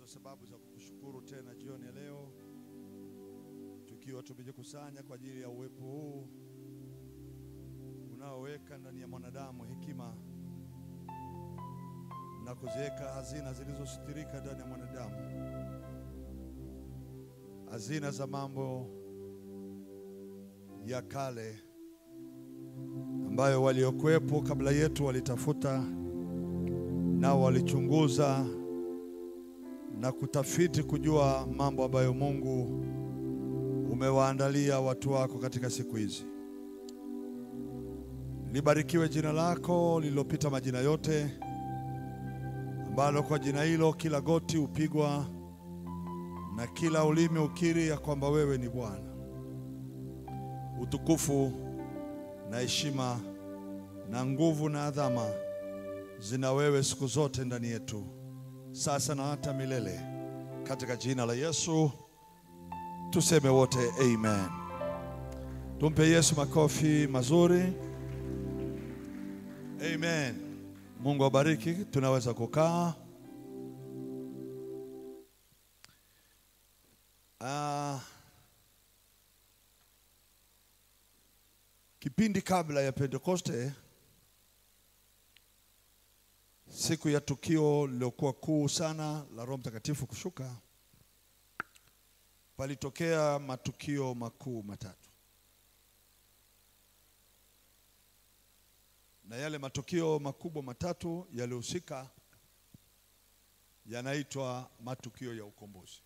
sababu za kukushukuru tena jioni ya leo, tukiwa tumejikusanya kwa ajili ya uwepo huu unaoweka ndani ya mwanadamu hekima na kuziweka hazina zilizositirika ndani ya mwanadamu, hazina za mambo ya kale ambayo waliokuwepo kabla yetu walitafuta na walichunguza na kutafiti kujua mambo ambayo Mungu umewaandalia watu wako katika siku hizi. Libarikiwe jina lako lililopita majina yote, ambalo kwa jina hilo kila goti upigwa na kila ulimi ukiri ya kwamba wewe ni Bwana. Utukufu na heshima na nguvu na adhama zina wewe siku zote ndani yetu, sasa na hata milele. Katika jina la Yesu tuseme wote amen. Tumpe Yesu makofi mazuri. Amen. Mungu abariki. Tunaweza kukaa. Kipindi kabla ya Pentekoste, siku ya tukio lilokuwa kuu sana la Roho Mtakatifu kushuka, palitokea matukio makuu matatu. Na yale matukio makubwa matatu yalihusika yanaitwa matukio ya ukombozi.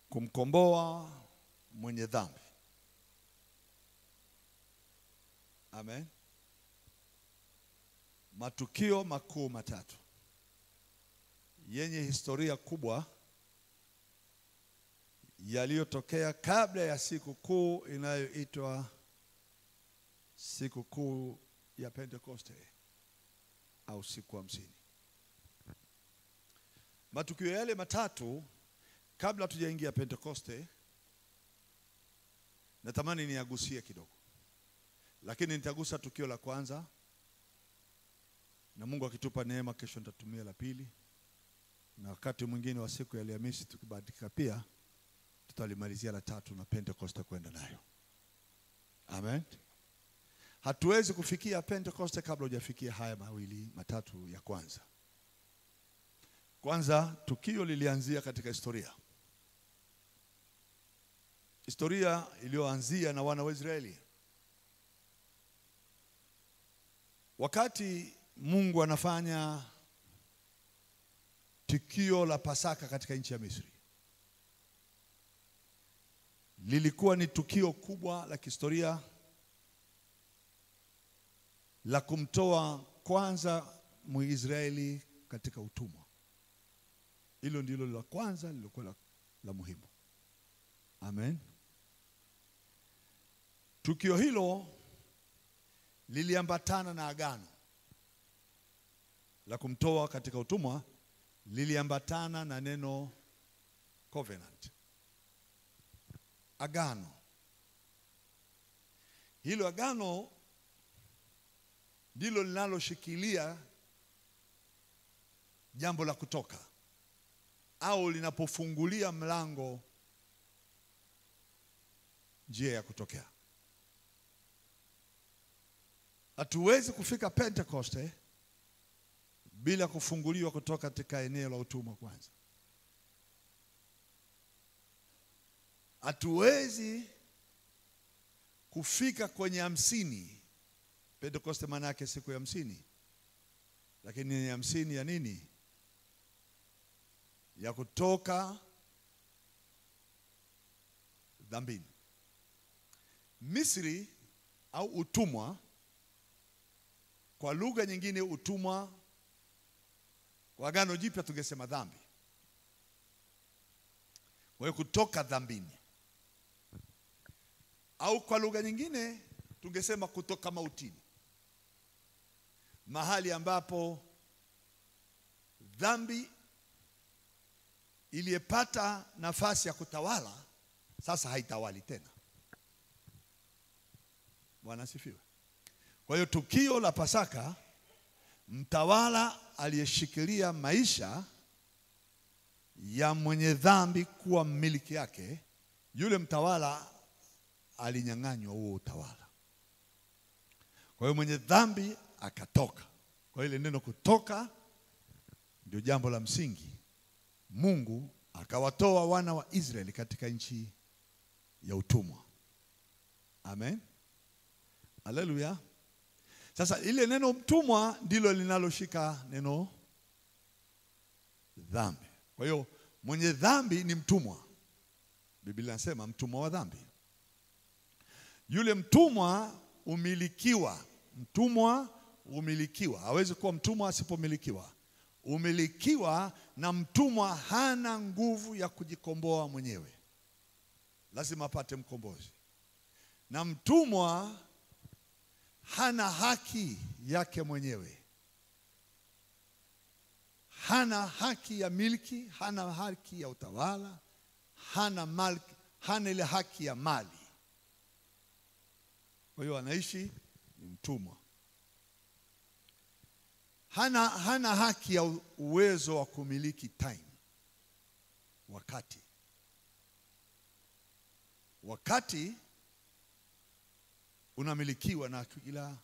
Kumkomboa mwenye dhambi. Amen. Matukio makuu matatu yenye historia kubwa yaliyotokea kabla ya siku kuu inayoitwa siku kuu ya Pentekoste au siku 50. Matukio yale matatu, kabla tujaingia Pentekoste, natamani niagusie kidogo, lakini nitagusa tukio la kwanza, na Mungu akitupa neema kesho nitatumia la pili, na wakati mwingine wa siku ya Alhamisi tukibadilika pia tutalimalizia la tatu na Pentekoste kwenda nayo. Amen. Hatuwezi kufikia Pentekoste kabla hujafikia haya mawili matatu ya kwanza. Kwanza, tukio lilianzia katika historia. Historia iliyoanzia na wana wa Israeli. Wakati Mungu anafanya tukio la Pasaka katika nchi ya Misri, lilikuwa ni tukio kubwa la kihistoria la kumtoa kwanza Mwisraeli katika utumwa. Hilo ndilo la kwanza lilikuwa la muhimu. Amen. Tukio hilo liliambatana na agano la kumtoa katika utumwa, liliambatana na neno covenant. Agano. Hilo agano ndilo linaloshikilia jambo la kutoka, au linapofungulia mlango njia ya kutokea. Hatuwezi kufika Pentekoste bila kufunguliwa kutoka katika eneo la utumwa kwanza. Hatuwezi kufika kwenye 50. Pentekoste maana yake siku ya 50. Lakini ni 50 ya nini? Ya kutoka dhambini. Misri au utumwa, kwa lugha nyingine utumwa, kwa Agano Jipya tungesema dhambi. Kwa kutoka dhambini. Au kwa lugha nyingine tungesema kutoka mautini. Mahali ambapo dhambi iliyepata nafasi ya kutawala sasa haitawali tena. Bwana asifiwe. Kwa hiyo tukio la Pasaka, mtawala aliyeshikilia maisha ya mwenye dhambi kuwa mmiliki yake, yule mtawala alinyang'anywa huo utawala. Kwa hiyo mwenye dhambi akatoka. Kwa ile neno kutoka ndio jambo la msingi. Mungu akawatoa wana wa Israeli katika nchi ya utumwa. Amen. Haleluya. Sasa ile neno mtumwa ndilo linaloshika neno dhambi. Kwa hiyo mwenye dhambi ni mtumwa. Biblia inasema mtumwa wa dhambi. Yule mtumwa umilikiwa. Mtumwa umilikiwa. Hawezi kuwa mtumwa asipomilikiwa. Umilikiwa, na mtumwa hana nguvu ya kujikomboa mwenyewe. Lazima apate mkombozi. Na mtumwa hana haki yake mwenyewe. Hana haki ya milki, hana haki ya utawala, hana ile haki ya mali. Kwa hiyo anaishi ni mtumwa. Hana haki ya uwezo wa kumiliki time, wakati unamilikiwa na kila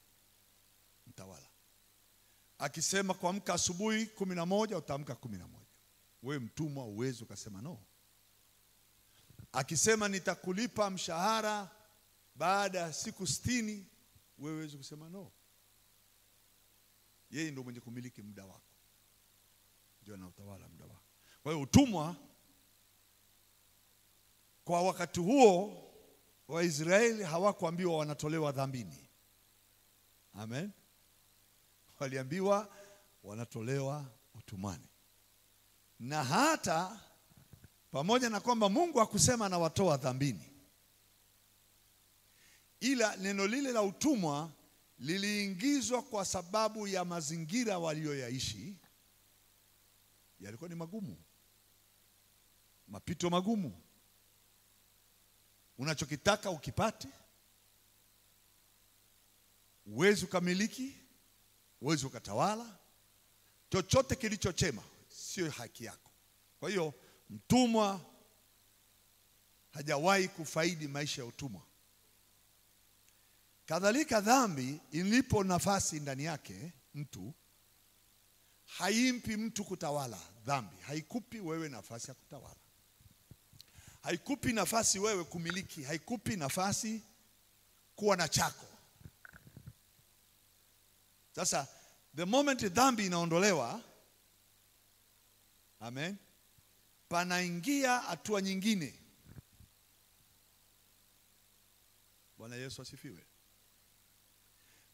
mtawala. Akisema kuamka asubuhi 11 utaamka 11. Wewe mtumwa uwezo ukasema no. Akisema nitakulipa mshahara baada ya siku 60, wewe uwezo kusema no. Yeye ndio mwenye kumiliki muda wako. Ndio ana utawala muda wako. Kwa hiyo utumwa kwa wakati huo Waisraeli hawakuambiwa wanatolewa dhambini. Amen. Waliambiwa wanatolewa utumwani. Na hata pamoja na kwamba Mungu hakusema anawatoa dhambini, ila neno lile la utumwa liliingizwa kwa sababu ya mazingira walioyaishi. Yalikuwa ni magumu, mapito magumu. Unachokitaka ukipate, uwezi ukamiliki, uwezi ukatawala. Chochote kilichochema sio haki yako. Kwa hiyo mtumwa hajawahi kufaidi maisha ya utumwa. Kadhalika dhambi ilipo nafasi ndani yake mtu, haimpi mtu kutawala. Dhambi haikupi wewe nafasi ya kutawala. Haikupi nafasi wewe kumiliki, haikupi nafasi kuwa na chako. Sasa the moment dhambi inaondolewa, amen, panaingia hatua nyingine. Bwana Yesu asifiwe.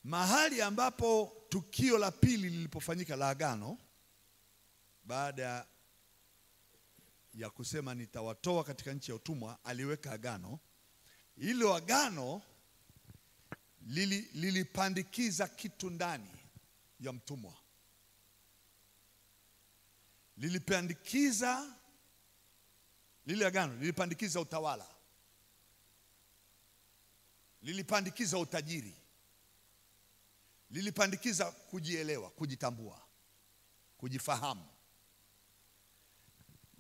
Mahali ambapo tukio la pili lilipofanyika la agano, baada ya kusema nitawatoa katika nchi ya utumwa, aliweka agano. Hilo agano lilipandikiza kitu ndani ya mtumwa. Lile agano lilipandikiza utawala, lilipandikiza utajiri, lilipandikiza kujielewa, kujitambua, kujifahamu.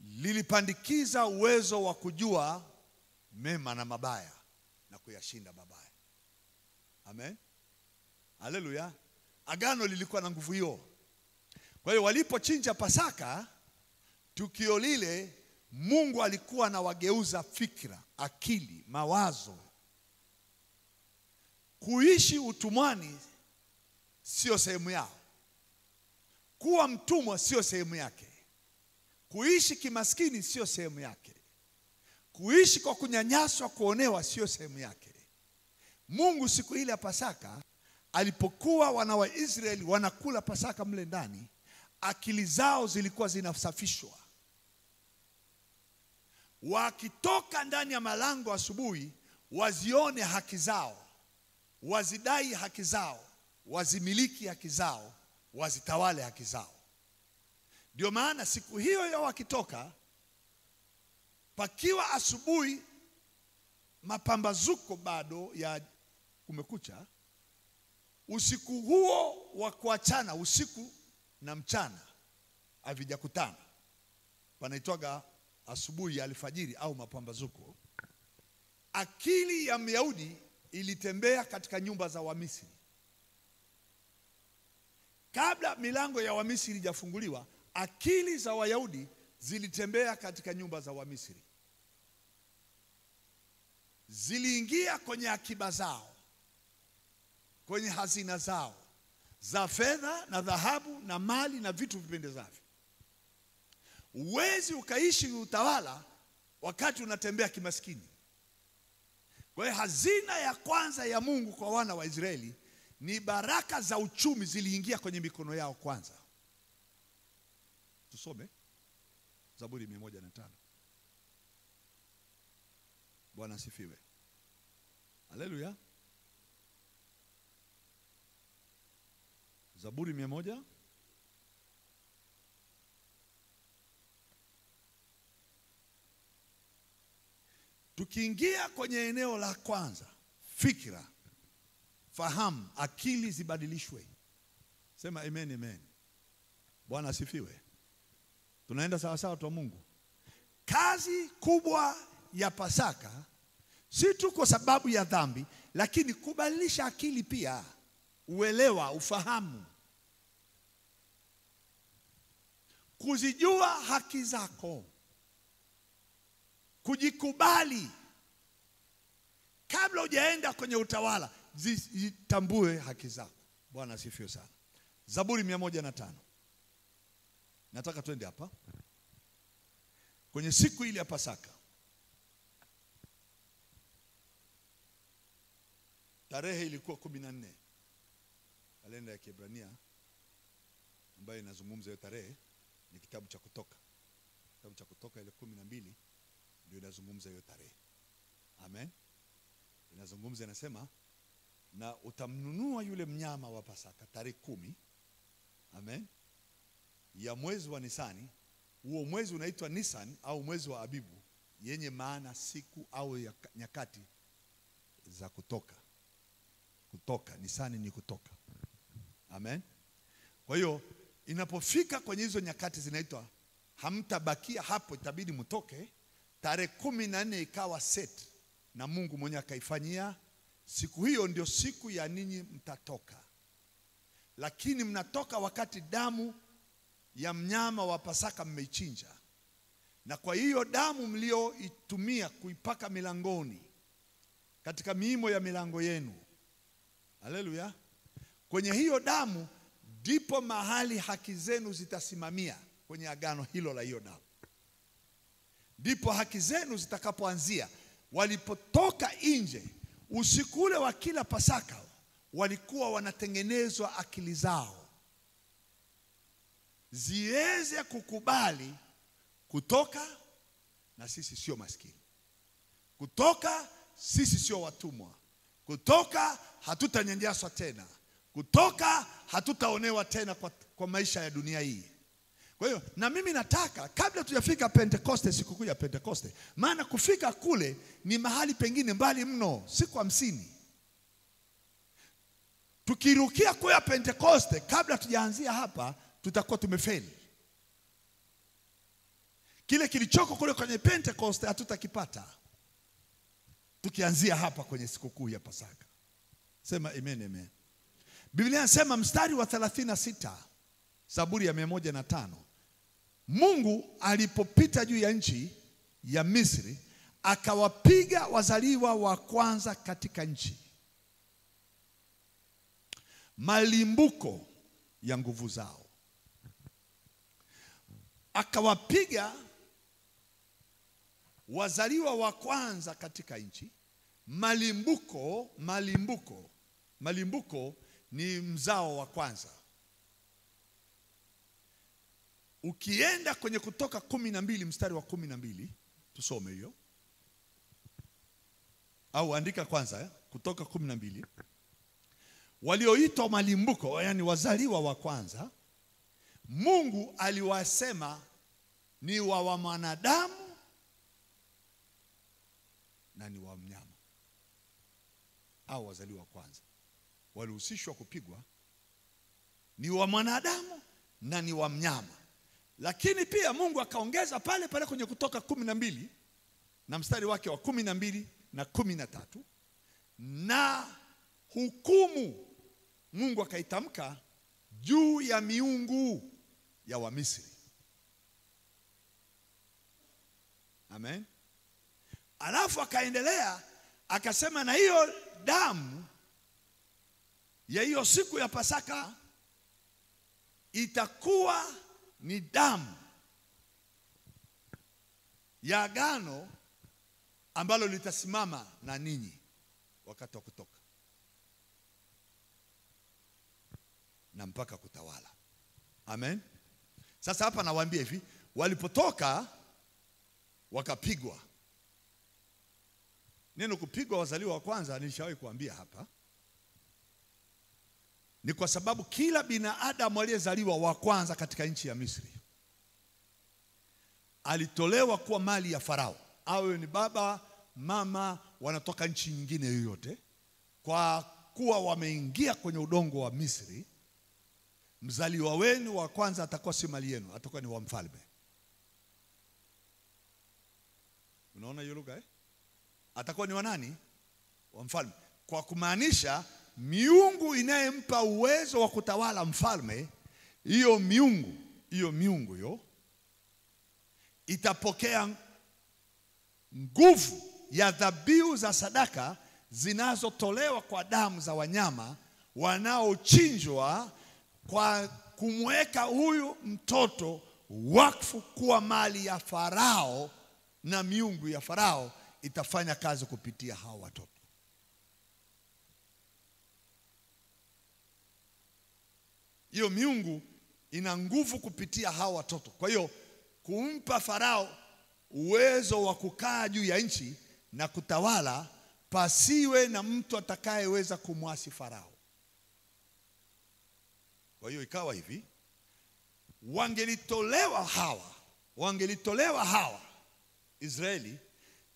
Lilipandikiza uwezo wa kujua mema na mabaya na kuyashinda mabaya. Amen. Haleluya. Agano lilikuwa na nguvu hiyo. Kwa hiyo walipochinja Pasaka, tukio lile, Mungu alikuwa anawageuza fikra, akili, mawazo. Kuishi utumwani sio sehemu yao. Kuwa mtumwa sio sehemu yake. Kuishi kimaskini sio sehemu yake. Kuishi kwa kunyanyaswa, kuonewa sio sehemu yake. Mungu siku ile ya Pasaka, alipokuwa wana wa Israeli wanakula Pasaka mle ndani, akili zao zilikuwa zinasafishwa. Wakitoka ndani ya malango asubuhi, wazione haki zao, wazidai haki zao, wazimiliki haki zao, wazitawale haki zao. Ndio maana siku hiyo ya wakitoka, pakiwa asubuhi, mapambazuko bado ya kumekucha, usiku huo wa kuachana, usiku na mchana havijakutana. panaitwaga asubuhi ya alfajiri au mapambazuko, akili ya Myahudi ilitembea katika nyumba za Wamisri. Kabla milango ya Wamisri haijafunguliwa, akili za Wayahudi zilitembea katika nyumba za Wamisri. Ziliingia kwenye akiba zao, kwenye hazina zao za fedha na dhahabu na mali na vitu vipendezavyo. Uwezi ukaishi utawala wakati unatembea kimaskini. Kwa hiyo hazina ya kwanza ya Mungu kwa wana wa Israeli ni baraka za uchumi, ziliingia kwenye mikono yao kwanza. Tusome Zaburi 105. Bwana asifiwe. Haleluya. Zaburi 100. Tukiingia kwenye eneo la kwanza, fikira, fahamu, akili zibadilishwe. Sema amen, amen. Bwana asifiwe. Tunaenda sawa sawa tu Mungu. Kazi kubwa ya Pasaka si tu kwa sababu ya dhambi, lakini kubadilisha akili pia, uelewa, ufahamu, kuzijua haki zako, kujikubali. Kabla hujaenda kwenye utawala, zitambue haki zako. Bwana asifiwe sana. Zaburi 105. Nataka twende hapa kwenye siku ile ya Pasaka. Tarehe ilikuwa 14. Kalenda ya Kiebrania ambayo inazungumza hiyo tarehe ni kitabu cha Kutoka. Kitabu cha Kutoka ile 12 ndio inazungumza hiyo tarehe. Amen. Inazungumza, inasema na utamnunua yule mnyama wa Pasaka tarehe 10. Amen. Ya mwezi wa Nisani. Huo mwezi unaitwa Nisan au mwezi wa Abibu, yenye maana siku au ya nyakati za kutoka. Kutoka, Nisani ni kutoka. Amen. Kwa hiyo inapofika kwenye hizo nyakati zinaitwa, hamtabakia hapo, itabidi mtoke. Tarehe 14 ikawa set na Mungu mwenyewe akaifanyia siku hiyo ndio siku ya ninyi mtatoka. Lakini mnatoka wakati damu ya mnyama wa Pasaka mmeichinja. Na kwa hiyo damu mlioitumia kuipaka milangoni, katika miimo ya milango yenu. Haleluya. Kwenye hiyo damu ndipo mahali haki zenu zitasimamia, kwenye agano hilo la hiyo damu. Ndipo haki zenu zitakapoanzia. Walipotoka nje usiku ule wa kila Pasaka, walikuwa wanatengenezwa akili zao ziweze kukubali kutoka, na sisi sio maskini. Kutoka, sisi sio watumwa. Kutoka, hatutanyanyaswa tena. Kutoka, hatutaonewa tena kwa maisha ya dunia hii. Kwa hiyo na mimi nataka kabla tujafika Pentekoste, sikukuu ya Pentekoste, maana kufika kule ni mahali pengine mbali mno, siku 50. Tukirukia kwa Pentekoste kabla tujaanzia hapa, tutakuwa tumefeli. Kile kilichoko kule kwenye Pentekoste hatutakipata tukianzia hapa kwenye sikukuu ya Pasaka. Sema amen, amen. Biblia inasema mstari wa 36, Zaburi ya 105, Mungu alipopita juu ya nchi ya Misri, akawapiga wazaliwa wa kwanza katika nchi, malimbuko ya nguvu zao. Akawapiga wazaliwa wa kwanza katika nchi, malimbuko. Malimbuko ni mzao wa kwanza. Ukienda kwenye Kutoka 12 mstari wa 12, tusome hiyo. Au andika kwanza, Kutoka 12. Walioitwa malimbuko, yani wazaliwa wa kwanza, Mungu aliwasema ni wa mwanadamu na ni wa mnyama. Au wazaliwa wa kwanza walihusishwa kupigwa ni wa mwanadamu na ni wa mnyama. Lakini pia Mungu akaongeza pale pale kwenye Kutoka 12 na mstari wake wa 12 na 13, na hukumu Mungu akaitamka juu ya miungu ya Wamisri. Amen. Alafu akaendelea akasema, na hiyo damu ya hiyo siku ya Pasaka itakuwa ni damu ya agano ambalo litasimama na ninyi wakati wa kutoka na mpaka kutawala. Amen. Sasa hapa nawaambia hivi, walipotoka wakapigwa. Neno kupigwa wazaliwa wa kwanza nilishawahi kuambia hapa, ni kwa sababu kila binadamu aliyezaliwa wa kwanza katika nchi ya Misri alitolewa kuwa mali ya Farao. Awe ni baba, mama, wanatoka nchi nyingine yoyote, kwa kuwa wameingia kwenye udongo wa Misri, mzaliwa wenu wa kwanza atakuwa si mali yenu, atakuwa ni wa mfalme. Unaona hiyo lugha Atakuwa ni wa nani? Wa mfalme. Kwa kumaanisha miungu inayempa uwezo wa kutawala mfalme, hiyo miungu hiyo itapokea nguvu ya dhabihu za sadaka zinazotolewa kwa damu za wanyama wanaochinjwa, kwa kumweka huyu mtoto wakfu kuwa mali ya Farao, na miungu ya Farao itafanya kazi kupitia hao watoto. Hiyo miungu ina nguvu kupitia hao watoto. Kwa hiyo kumpa Farao uwezo wa kukaa juu ya nchi na kutawala, pasiwe na mtu atakayeweza kumwasi Farao. Kwa hiyo ikawa hivi, wangelitolewa hawa Israeli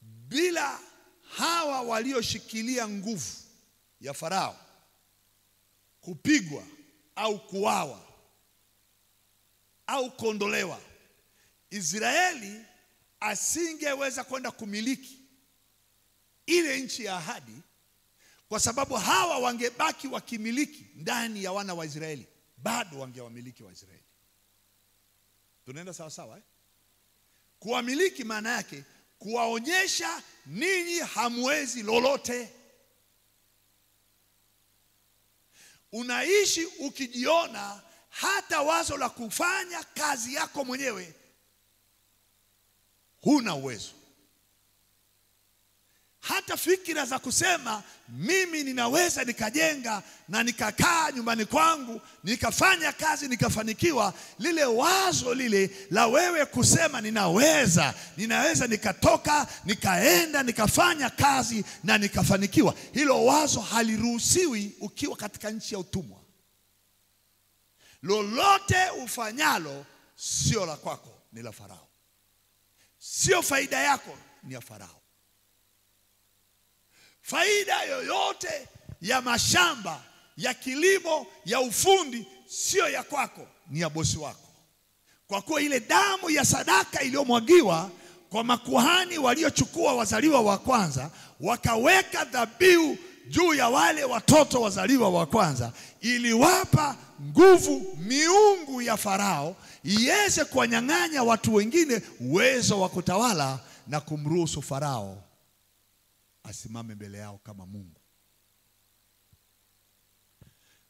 bila hawa walioshikilia nguvu ya Farao kupigwa au kuawa au kuondolewa, Israeli asingeweza kwenda kumiliki ile nchi ya ahadi, kwa sababu hawa wangebaki wakimiliki ndani ya wana wa Israeli, bado wangewamiliki wa Israeli. Tunaenda sawa sawa Kuwamiliki maana yake kuwaonyesha ninyi hamwezi lolote. Unaishi ukijiona hata wazo la kufanya kazi yako mwenyewe huna uwezo. Hata fikira za kusema mimi ninaweza nikajenga na nikakaa nyumbani kwangu nikafanya kazi nikafanikiwa, lile wazo lile la wewe kusema ninaweza nikatoka nikaenda nikafanya kazi na nikafanikiwa, hilo wazo haliruhusiwi ukiwa katika nchi ya utumwa. Lolote ufanyalo sio la kwako, ni la Farao. Sio faida yako, ni ya Farao. Faida yoyote ya mashamba, ya kilimo, ya ufundi sio ya kwako, ni ya bosi wako. Kwa kuwa ile damu ya sadaka iliyomwagiwa kwa makuhani waliochukua wazaliwa wa kwanza, wakaweka dhabihu juu ya wale watoto wazaliwa wa kwanza, iliwapa nguvu miungu ya Farao iweze kuwanyang'anya watu wengine uwezo wa kutawala na kumruhusu Farao asimame mbele yao kama Mungu.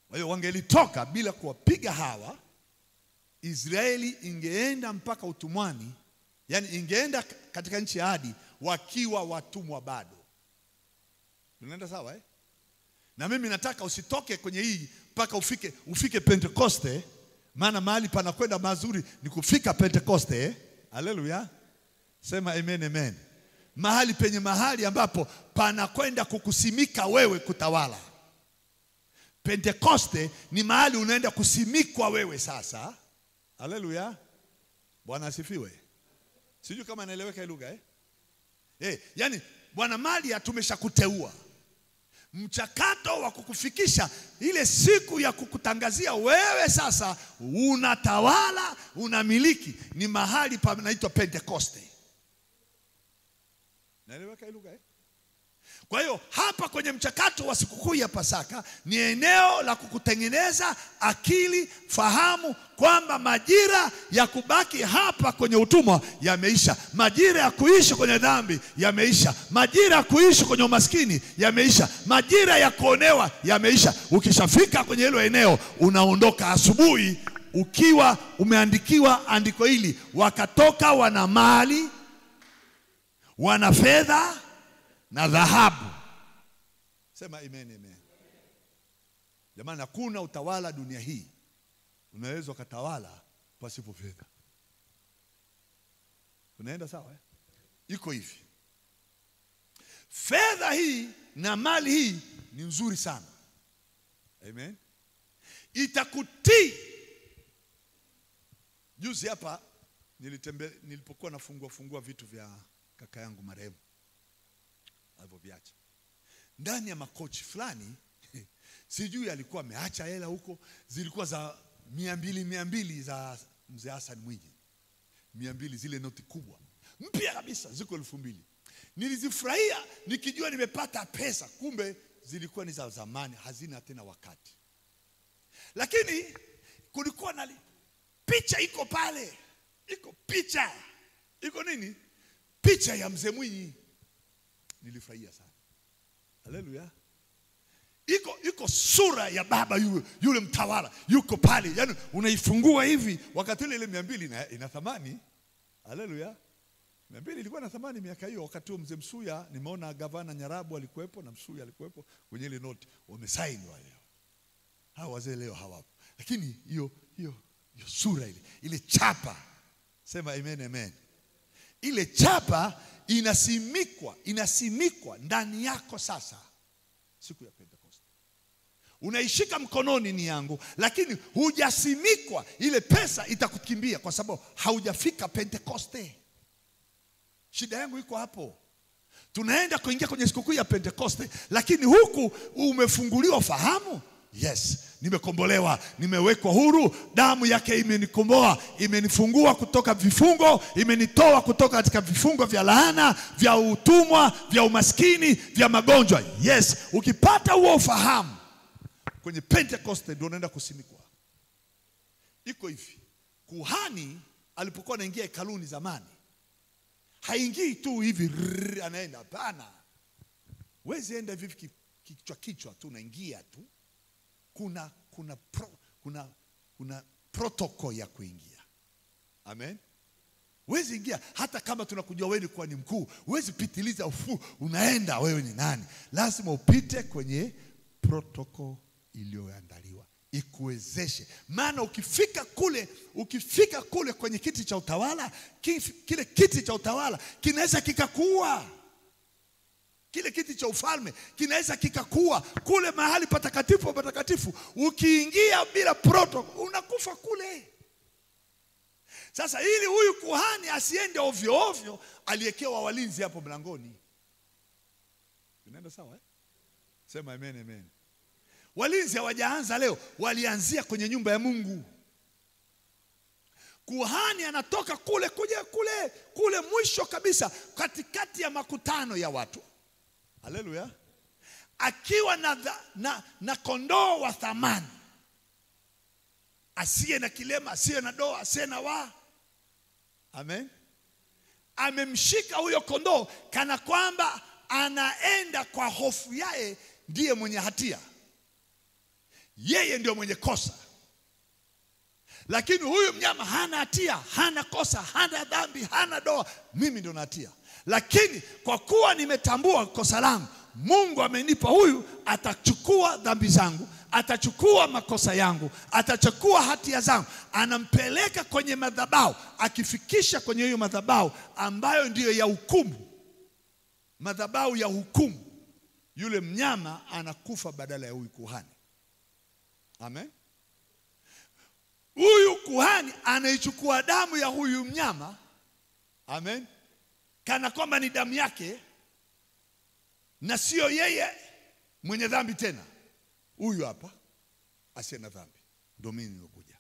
Kwa hiyo wangelitoka bila kuwapiga hawa, Israeli ingeenda mpaka utumwani, yani ingeenda katika nchi ya ahadi wakiwa watumwa bado. Tunaenda sawa Na mimi nataka usitoke kwenye hii mpaka ufike Pentekoste, maana mahali panakwenda mazuri ni kufika Pentekoste. Haleluya. Sema amen amen. Mahali ambapo panakwenda kukusimika wewe kutawala. Pentekoste ni mahali unaenda kusimikwa wewe sasa. Haleluya. Bwana asifiwe. Sijui kama naeleweka hii lugha yani Bwana mali tumeshakuteua. Mchakato wa kukufikisha ile siku ya kukutangazia wewe sasa unatawala, unamiliki, ni mahali panaitwa Pentekoste. Naeleweka hilo lugha? Kwa hiyo hapa kwenye mchakato wa sikukuu ya Pasaka ni eneo la kukutengeneza akili, fahamu kwamba majira ya kubaki hapa kwenye utumwa yameisha. Majira ya kuishi kwenye dhambi yameisha. Majira ya kuishi kwenye umaskini yameisha. Majira ya kuonewa yameisha. Ukishafika kwenye hilo eneo, unaondoka asubuhi ukiwa umeandikiwa andiko hili: wakatoka wana mali, wana fedha na dhahabu. Sema amen, amen. Jamani, hakuna utawala dunia hii unaweza ukatawala pasipo fedha. Unaenda sawa? Iko hivi. Fedha hii na mali hii ni nzuri sana. Amen. Itakutii. Juzi hapa nilipokuwa nafungua vitu vya kaka yangu marehemu alivyoviacha ndani ya makochi fulani, sijui alikuwa ameacha hela huko, zilikuwa za 200 za mzee Hassan Mwinyi, 200 zile noti kubwa mpya kabisa, ziko 2000. Nilizifurahia nikijua nimepata pesa, kumbe zilikuwa ni za zamani, hazina tena wakati. Lakini kulikuwa na picha iko pale, iko picha, iko nini? Picha ya mzee Mwinyi. Nilifurahia sana. Haleluya. Iko sura ya baba yule mtawala yuko pale. Yaani unaifungua hivi, wakati ile 200 ina thamani. Haleluya. 200 ilikuwa na thamani miaka hiyo. Wakati mzee Msuya, nimeona gavana Nyarabu alikuwepo na Msuya alikuwepo kwenye ile noti, wamesaini wale. Hao wazee leo hawapo. Lakini hiyo sura ile chapa. Sema amen, amen. Ile chapa inasimikwa ndani yako sasa siku ya Pentekoste. Unaishika mkononi, ni yangu, lakini hujasimikwa. Ile pesa itakukimbia kwa sababu haujafika Pentekoste. Shida yangu iko hapo. Tunaenda kuingia kwenye sikukuu ya Pentekoste, lakini huku umefunguliwa fahamu. Yes, nimekombolewa, nimewekwa huru, damu yake imenikomboa, imenifungua kutoka vifungo, imenitoa kutoka katika vifungo vya laana, vya utumwa, vya umaskini, vya magonjwa. Yes, ukipata huo ufahamu kwenye Pentekoste ndio unaenda kusimikwa. Iko hivi. Kuhani alipokuwa anaingia hekaluni zamani, haingii tu hivi anaenda, hapana. Wezi enda hivi kichwa tu unaingia tu. Kuna protocol ya kuingia. Amen. Wezi ingia hata kama tunakujua wewe kwa ni mkuu, wezi pitiliza unaenda wewe ni nani. Lazima upite kwenye protocol iliyoandaliwa ikuwezeshe. Maana ukifika kule kwenye kiti cha utawala, kile kiti cha utawala kinaweza kikakuua. Kile kiti cha ufalme kinaweza kikakuwa kule mahali patakatifu. Ukiingia bila protocol unakufa kule. Sasa ili huyu kuhani asiende ovyo ovyo, aliyekewa walinzi hapo mlangoni. Unaenda sawa? Sema amen, amen. Walinzi hawajaanza leo, walianzia kwenye nyumba ya Mungu. Kuhani anatoka kule kuja kule mwisho kabisa, katikati ya makutano ya watu. Haleluya. Akiwa na kondoo wa thamani, asiye na kilema, asiye na doa, asiye na waa. Amen. Amemshika huyo kondoo kana kwamba anaenda kwa hofu yake ndiye mwenye hatia. Yeye ndio mwenye kosa. Lakini huyu mnyama hana hatia, hana kosa, hana dhambi, hana doa. Mimi ndio na hatia. Lakini kwa kuwa nimetambua kosa langu, Mungu amenipa huyu, atachukua dhambi zangu, atachukua makosa yangu, atachukua hatia zangu, anampeleka kwenye madhabahu. Akifikisha kwenye hiyo madhabahu ambayo ndiyo ya hukumu, madhabahu ya hukumu, yule mnyama anakufa badala ya huyu kuhani. Amen. Huyu kuhani anaichukua damu ya huyu mnyama. Amen. Kana kwamba ni damu yake na sio yeye mwenye dhambi tena. Huyu hapa asiye na dhambi ndio mimi nilikuja.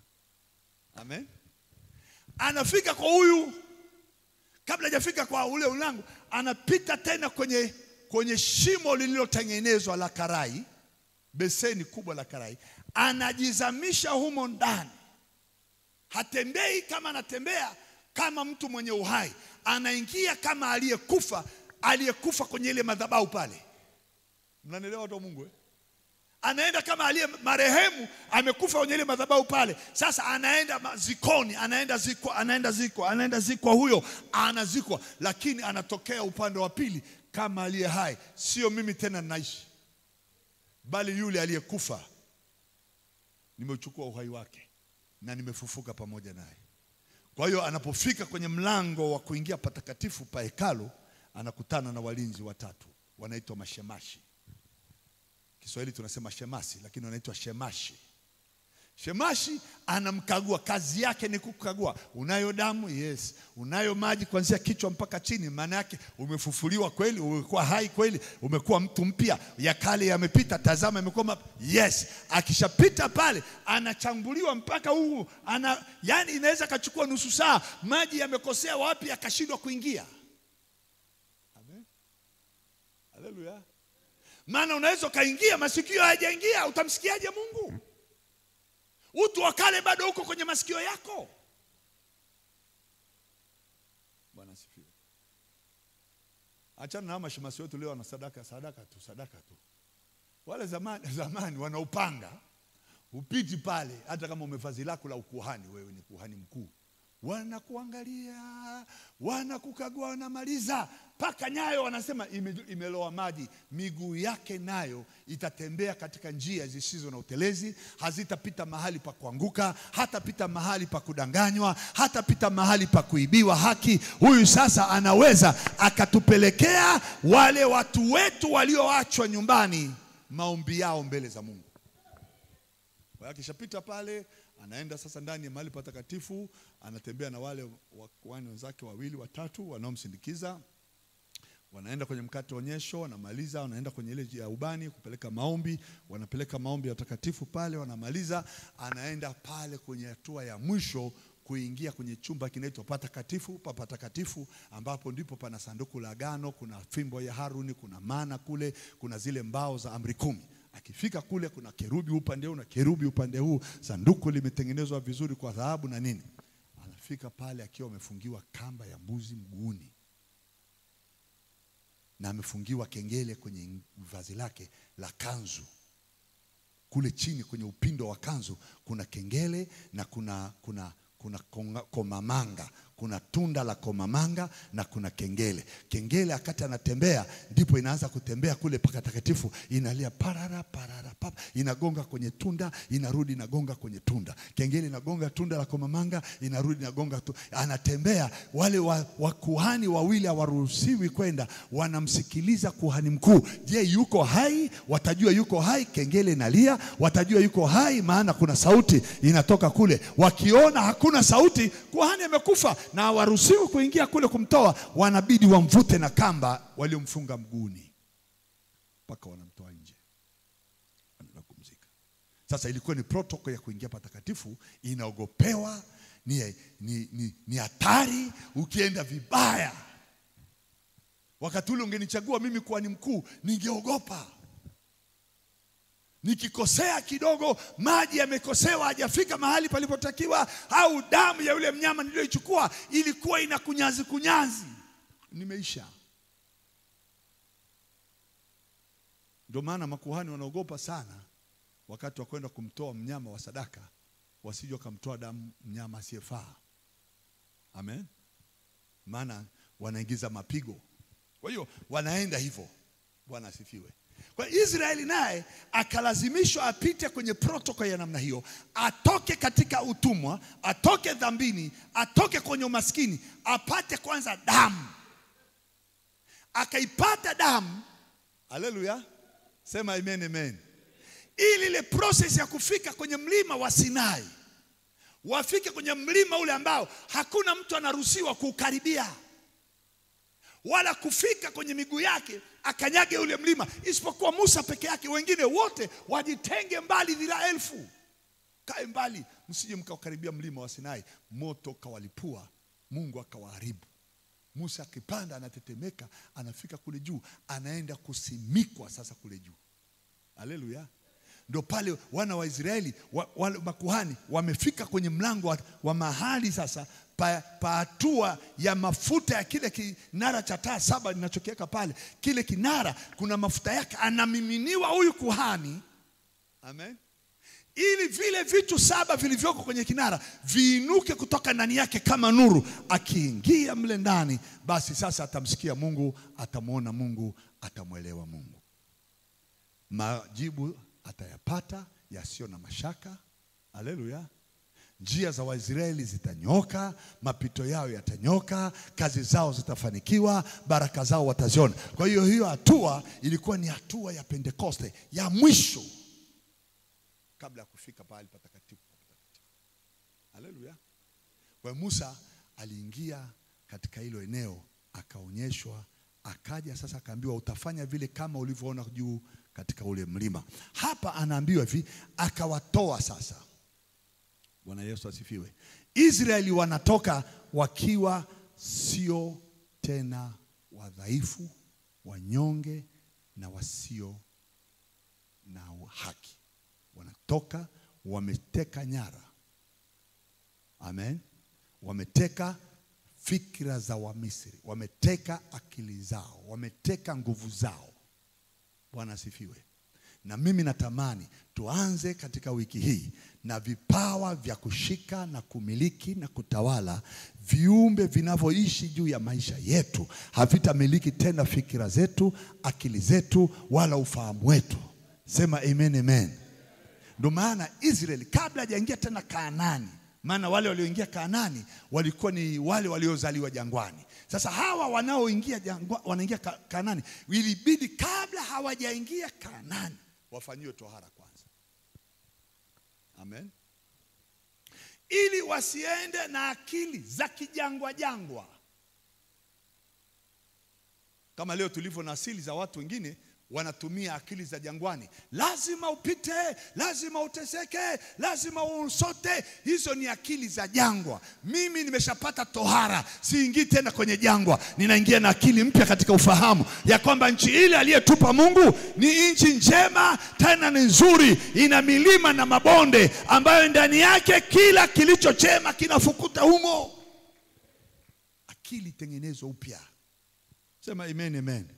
Amen. Anafika kwa huyu, kabla hajafika kwa ule ulango, anapita tena kwenye shimo lililotengenezwa la karai, beseni kubwa la karai. Anajizamisha humo ndani. Hatembei kama anatembea kama mtu mwenye uhai. Anaingia kama aliyekufa kwenye ile madhabahu pale. Mnanielewa watu wa Mungu? Anaenda kama aliye marehemu amekufa kwenye ile madhabahu pale. Sasa anaenda zikoni, anaenda zikwa huyo, anazikwa, lakini anatokea upande wa pili kama aliye hai. Sio mimi tena naishi, bali yule aliyekufa nimechukua uhai wake na nimefufuka pamoja naye. Kwa hiyo anapofika kwenye mlango wa kuingia patakatifu pa hekalu, anakutana na walinzi watatu, wanaitwa mashemashi. Kiswahili tunasema shemasi, lakini wanaitwa shemashi. Shemashi anamkagua, kazi yake ni kukagua. Unayo damu? Yes. Unayo maji kuanzia kichwa mpaka chini? Maana yake umefufuliwa kweli, umekuwa hai kweli, umekuwa mtu mpya, ya kale yamepita, tazama yamekuwa. Yes. Akishapita pale anachambuliwa mpaka huu, yani inaweza kachukua nusu saa, maji yamekosea wapi akashindwa kuingia. Amen. Haleluya. Maana unaweza kaingia masikio hayajaingia, utamsikiaje Mungu? Utu wa kale bado uko kwenye masikio yako. Bwana asifiwe. Achana na mashemasi wetu leo na sadaka tu. Wale zamani wanaupanga. Upiti pale hata kama umevazi lako la ukuhani, wewe ni kuhani mkuu. Wanakuangalia, wanakukagua, wanamaliza paka nyayo, wanasema imeloa maji. Miguu yake nayo itatembea katika njia zisizo na utelezi, hazitapita mahali pa kuanguka, hatapita mahali pa kudanganywa, hatapita mahali pa kuibiwa haki. Huyu sasa anaweza akatupelekea wale watu wetu walioachwa nyumbani maombi yao mbele za Mungu. Kwa akishapita pale, anaenda sasa ndani ya mahali patakatifu, anatembea na wale wakuhani wenzake wawili watatu wanaomsindikiza. Wanaenda kwenye mkate onyesho, wanamaliza, wanaenda kwenye ile ya ubani kupeleka maombi, wanapeleka maombi ya takatifu pale, wanamaliza, anaenda pale kwenye hatua ya mwisho kuingia kwenye chumba kinaitwa patakatifu, ambapo ndipo pana sanduku la agano, kuna fimbo ya Haruni, kuna mana kule, kuna zile mbao za amri 10. Akifika kule kuna kerubi upande huu na kerubi upande huu, sanduku limetengenezwa vizuri kwa dhahabu na nini. Anafika pale akiwa amefungiwa kamba ya mbuzi mguuni, na amefungiwa kengele kwenye vazi lake la kanzu. Kule chini kwenye upindo wa kanzu kuna kengele na kuna komamanga, kuna tunda la komamanga na kuna kengele. Kengele akati anatembea ndipo inaanza kutembea kule patakatifu, inalia parara pap, inagonga kwenye tunda, inarudi inagonga kwenye tunda. Kengele inagonga tunda la komamanga, inarudi inagonga anatembea. Wale wakuhani wawili hawaruhusiwi kwenda, wanamsikiliza kuhani mkuu. Je, yuko hai? Watajua yuko hai, kengele inalia, watajua yuko hai maana kuna sauti inatoka kule. Wakiona hakuna sauti, kuhani amekufa na hawaruhusiwi kuingia kule kumtoa, wanabidi wamvute na kamba waliomfunga mguuni mpaka wanamtoa nje, anaenda kumzika. Sasa ilikuwa ni protokoli ya kuingia patakatifu, inaogopewa, ni hatari ukienda vibaya. Wakati ule ungenichagua mimi kuwa ni mkuu, ningeogopa. Nikikosea kidogo, maji yamekosewa, hajafika mahali palipotakiwa, au damu ya yule mnyama niliyoichukua ilikuwa ina kunyazi, nimeisha. Ndio maana makuhani wanaogopa sana wakati wa kwenda kumtoa mnyama wa sadaka, wasije kumtoa damu mnyama asiyefaa. Amen. Maana wanaingiza mapigo. Kwa hiyo wanaenda hivyo. Bwana asifiwe. Kwa Israeli naye akalazimishwa apite kwenye protokoli ya namna hiyo, atoke katika utumwa, atoke dhambini, atoke kwenye umaskini, apate kwanza damu. Akaipata damu. Haleluya. Sema amen, amen. Ili ile process ya kufika kwenye mlima wa Sinai, wafike kwenye mlima ule ambao hakuna mtu anaruhusiwa kukaribia, wala kufika kwenye miguu yake akanyage ule mlima, isipokuwa Musa peke yake. Wengine wote wajitenge mbali, dhira 1000. Kae mbali, msije mkakaribia mlima wa Sinai. Moto kawalipua, Mungu akawaharibu. Musa akipanda anatetemeka, anafika kule juu, anaenda kusimikwa sasa kule juu. Haleluya. Ndio pale wana wa Israeli, wale makuhani wamefika kwenye mlango wa mahali sasa pa hatua ya mafuta ya kile kinara cha taa 7 ninachokiweka pale. Kile kinara kuna mafuta yake anamiminiwa huyu kuhani. Amen. Ili vile vitu 7 vilivyoko kwenye kinara viinuke kutoka ndani yake kama nuru. Akiingia mle ndani, basi sasa atamsikia Mungu, atamuona Mungu, atamuelewa Mungu. Majibu atayapata yasio na mashaka. Haleluya. Njia za Waisraeli zitanyoka, mapito yao yatanyoka, kazi zao zitafanikiwa, baraka zao wataziona. Kwa hiyo hatua ilikuwa ni hatua ya Pentekoste ya mwisho kabla ya kufika pahali patakatifu. Haleluya. Kwa Musa aliingia katika hilo eneo, akaonyeshwa, akaja sasa akaambiwa utafanya vile kama ulivyoona juu katika ule mlima. Hapa anaambiwa hivi, akawatoa sasa. Bwana Yesu asifiwe. Israeli wanatoka wakiwa sio tena wadhaifu, wanyonge na wasio na haki. Wanatoka wameteka nyara. Amen. Wameteka fikra za Wamisri, wameteka akili zao, wameteka nguvu zao. Bwana asifiwe. Na mimi natamani tuanze katika wiki hii na vipawa vya kushika na kumiliki na kutawala viumbe vinavyoishi juu ya maisha yetu. Havitamiliki tena fikira zetu, akili zetu, wala ufahamu wetu. Sema amen, amen. Ndio maana Israeli kabla hajaingia tena Kanaani, maana wale walioingia Kanaani walikuwa ni wale waliozaliwa jangwani. Sasa hawa wanaoingia wanaingia Kanaani, ilibidi kabla hawajaingia Kanaani wafanyiwe tohara kwanza. Amen. Ili wasiende na akili za kijangwa. Kama leo tulivyo na asili za watu wengine wanatumia akili za jangwani. Lazima upite, lazima uteseke, lazima usote. Hizo ni akili za jangwa. Mimi nimeshapata tohara, siingii tena kwenye jangwa. Ninaingia na akili mpya katika ufahamu ya kwamba nchi ile aliyetupa Mungu ni nchi njema, tena ni nzuri, ina milima na mabonde ambayo ndani yake kila kilicho chema kinafukuta humo. Akili tengenezwa upya. Sema amen, amen.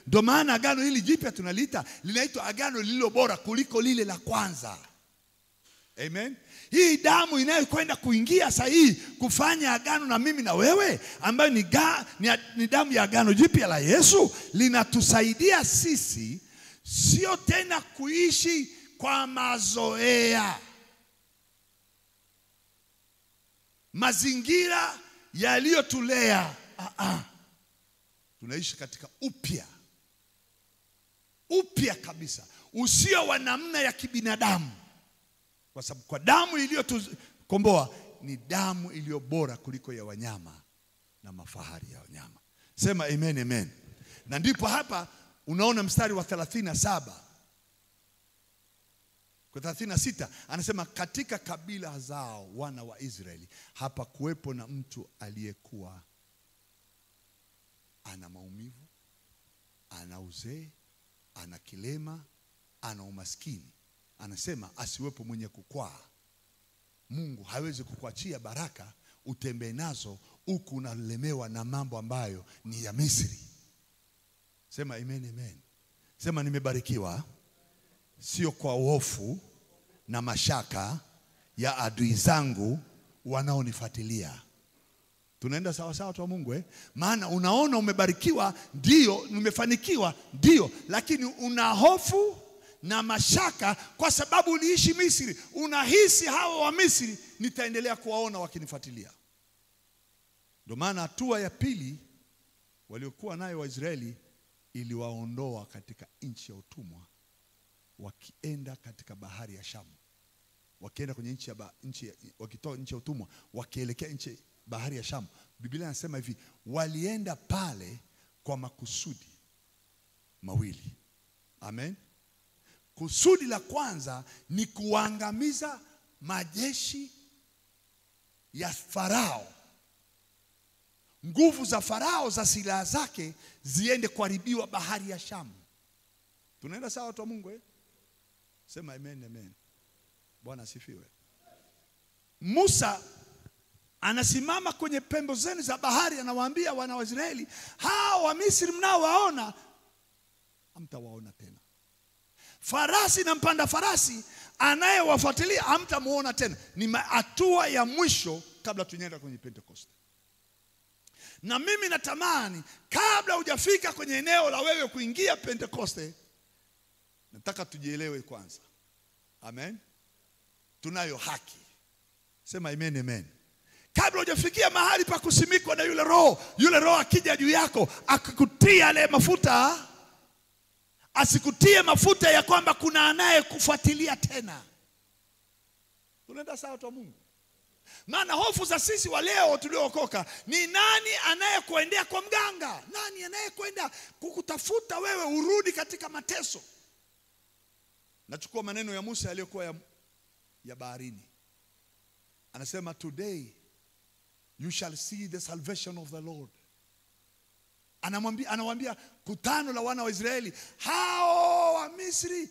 Ndio maana agano hili jipya tunaliita, linaitwa agano lililo bora kuliko lile la kwanza. Amen. Hii damu inayokwenda kuingia sahihi kufanya agano na mimi na wewe, ambayo ni damu ya agano jipya la Yesu, linatusaidia sisi sio tena kuishi kwa mazoea, mazingira yaliyotulea. Tunaishi katika upya kabisa, usio wa namna ya kibinadamu. Kwa sababu kwa damu iliyotukomboa ni damu iliyo bora kuliko ya wanyama na mafahari ya wanyama. Sema amen, amen. Na ndipo hapa unaona mstari wa 37 kwa 36 anasema katika kabila zao wana wa Israeli hapa kuwepo na mtu aliyekuwa ana maumivu, ana uzee, ana kilema, ana umaskini. Anasema asiwepo mwenye kukwaa. Mungu hawezi kukuachia baraka utembee nazo huku unalemewa na mambo ambayo ni ya Misri. Sema amen, amen. Sema nimebarikiwa sio kwa hofu na mashaka ya adui zangu wanaonifuatilia. Tunaenda sawa sawa tu Mungu Maana unaona umebarikiwa, ndio, umefanikiwa, ndio, lakini una hofu na mashaka kwa sababu uliishi Misri. Unahisi hawa wa Misri nitaendelea kuwaona wakinifuatilia. Ndio maana hatua ya pili waliokuwa nayo Waisraeli iliwaondoa katika nchi ya utumwa, wakienda katika bahari ya Shamu. Wakienda kwenye wakitoa nchi ya utumwa wakielekea nchi bahari ya Shamu. Biblia inasema hivi, walienda pale kwa makusudi. mawili. Amen. Kusudi la kwanza ni kuangamiza majeshi ya Farao. Nguvu za Farao za silaha zake ziende kuharibiwa bahari ya Shamu. Tunaenda sawa watu wa Mungu eh? Sema amen, amen. Bwana asifiwe. Musa anasimama kwenye pembe zenu za bahari, anawaambia wana wa Israeli, hao wa Misri mnaowaona hamtawaona tena. Farasi na mpanda farasi anayewafuatilia hamtamuona tena. Ni hatua ya mwisho kabla tunyenda kwenye Pentecost. Na mimi natamani kabla hujafika kwenye eneo la wewe kuingia Pentecost, nataka tujielewe kwanza. Amen. Tunayo haki. Sema amen, amen. Kabla hujafikia mahali pa kusimikwa na yule roho akija juu yako akakutia ile mafuta, asikutie mafuta ya kwamba kuna anaye kufuatilia tena. Tunaenda sawa watu wa Mungu? Maana hofu za sisi wa leo tuliookoka ni nani anayekuendea kwa mganga? Nani anayekwenda kukutafuta wewe urudi katika mateso? Nachukua maneno ya Musa yaliyokuwa ya baharini. Anasema today you shall see the salvation of the Lord. Anawaambia kutano la wana wa Israeli, hao wa Misri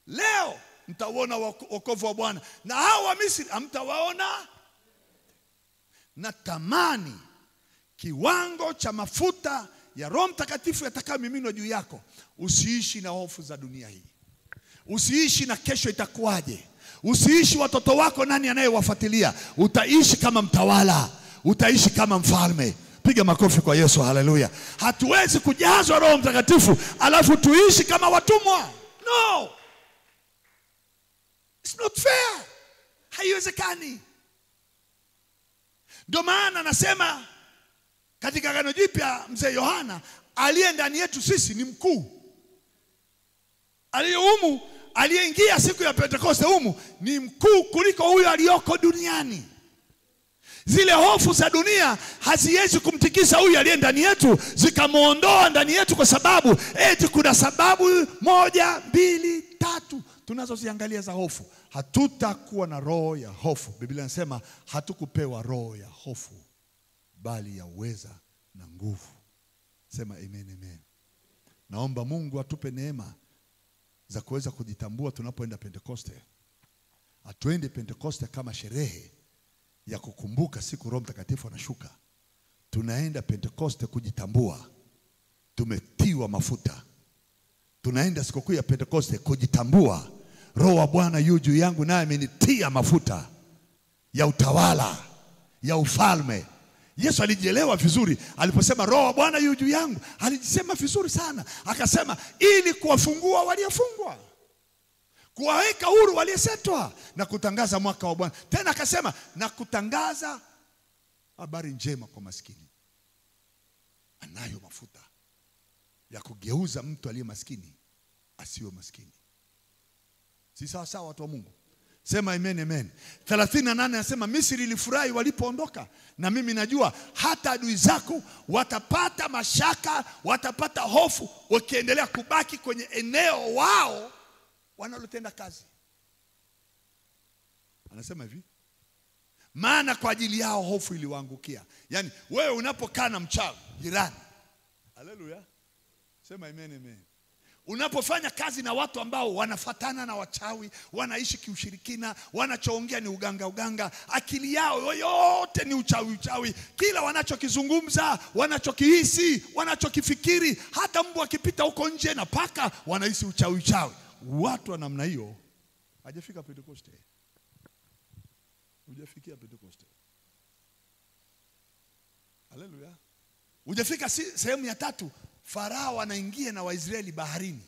leo mtaona wokovu wa Bwana, na hao wa Misri hamtawaona. Natamani kiwango cha mafuta ya Roho Mtakatifu yatakayomiminwa juu yako. Usiishi na hofu za dunia hii. Usiishi na kesho itakuwaje. Usiishi watoto wako nani anayewafuatilia. Utaishi kama mtawala, utaishi kama mfalme. Piga makofi kwa Yesu, haleluya. Hatuwezi kujazwa Roho Mtakatifu alafu tuishi kama watumwa. No, it's not fair. Haiwezekani. Ndio maana nasema katika Agano Jipya mzee Yohana aliye ndani yetu sisi ni mkuu. Aliyeingia siku ya Pentekoste ni mkuu kuliko huyo aliyoko duniani. Zile hofu za dunia haziwezi kumtikisa huyu aliye ndani yetu zikamuondoa ndani yetu, kwa sababu eti kuna sababu 1, 2, 3 tunazoziangalia za hofu. Hatutakuwa na roho ya hofu. Biblia inasema hatukupewa roho ya hofu, bali ya uweza na nguvu. Sema amen, amen. Naomba Mungu atupe neema za kuweza kujitambua tunapoenda Pentekoste. Atuende Pentekoste kama sherehe ya kukumbuka siku Roho Mtakatifu anashuka. Tunaenda Pentekoste kujitambua tumetiwa mafuta. Tunaenda sikukuu ya Pentekoste kujitambua Roho wa Bwana yu juu yangu, naye amenitia mafuta ya utawala, ya ufalme. Yesu alijielewa vizuri aliposema Roho wa Bwana yu juu yangu. Alijisema vizuri sana. Akasema ili kuwafungua waliofungwa, kuwaweka huru waliosetwa, na kutangaza mwaka wa Bwana. Tena akasema na kutangaza habari njema kwa maskini. Anayo mafuta ya kugeuza mtu aliye maskini asiwe maskini. Si sawa sawa watu wa Mungu? Sema amen, amen. 38 anasema Misri ilifurahi walipoondoka, na mimi najua hata adui zako watapata mashaka, watapata hofu wakiendelea kubaki kwenye eneo wao wanalotenda kazi. Anasema hivi, maana kwa ajili yao hofu iliwaangukia. Yani wewe unapokaa na mchawi jirani, haleluya, sema amen, amen. Unapofanya kazi na watu ambao wanafatana na wachawi, wanaishi kiushirikina, wanachoongea ni uganga, akili yao yote ni uchawi, kila wanachokizungumza, wanachokihisi, wanachokifikiri, hata mbwa akipita huko nje na paka wanahisi uchawi. Watu wa namna hiyo hajafika Pentekoste. Hujafikia Pentekoste. Haleluya. Hujafika sehemu ya 3. Farao anaingia na Waisraeli baharini.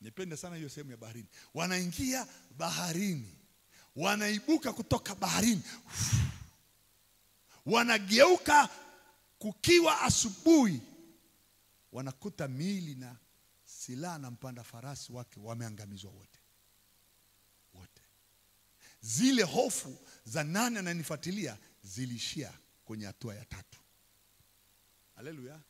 Nipende sana hiyo sehemu ya baharini. Wanaingia baharini, wanaibuka kutoka baharini, wanageuka kukiwa asubuhi, wanakuta miili na silaha na mpanda farasi wake wameangamizwa wote. Zile hofu za nani ananifuatilia zilishia kwenye hatua ya 3. Haleluya.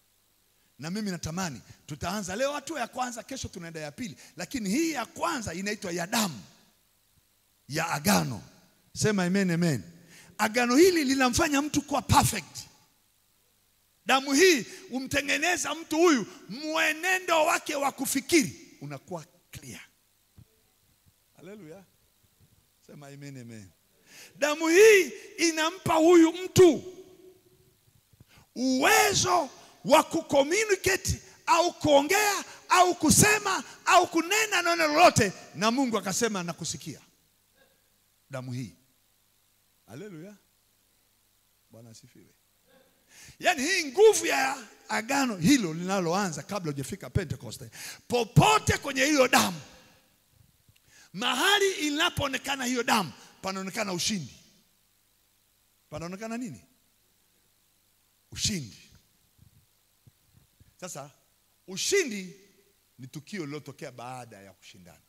Na mimi natamani tutaanza leo hatua ya kwanza, kesho tunaenda ya pili, lakini hii ya kwanza inaitwa ya damu ya agano. Sema amen, amen. Agano hili linamfanya mtu kuwa perfect. Damu hii umtengeneza mtu huyu, mwenendo wake wa kufikiri unakuwa clear. Haleluya. Sema amen, amen. Damu hii inampa huyu mtu uwezo wa kucommunicate au kuongea au kusema au kunena neno lolote, na Mungu akasema na kusikia. Damu hii. Haleluya. Bwana asifiwe. Yaani hii nguvu ya agano hilo linaloanza kabla hujafika Pentecost. Popote kwenye hiyo damu, mahali inapoonekana hiyo damu, panaonekana ushindi. Panaonekana nini? Ushindi. Sasa ushindi ni tukio lilotokea baada ya kushindana.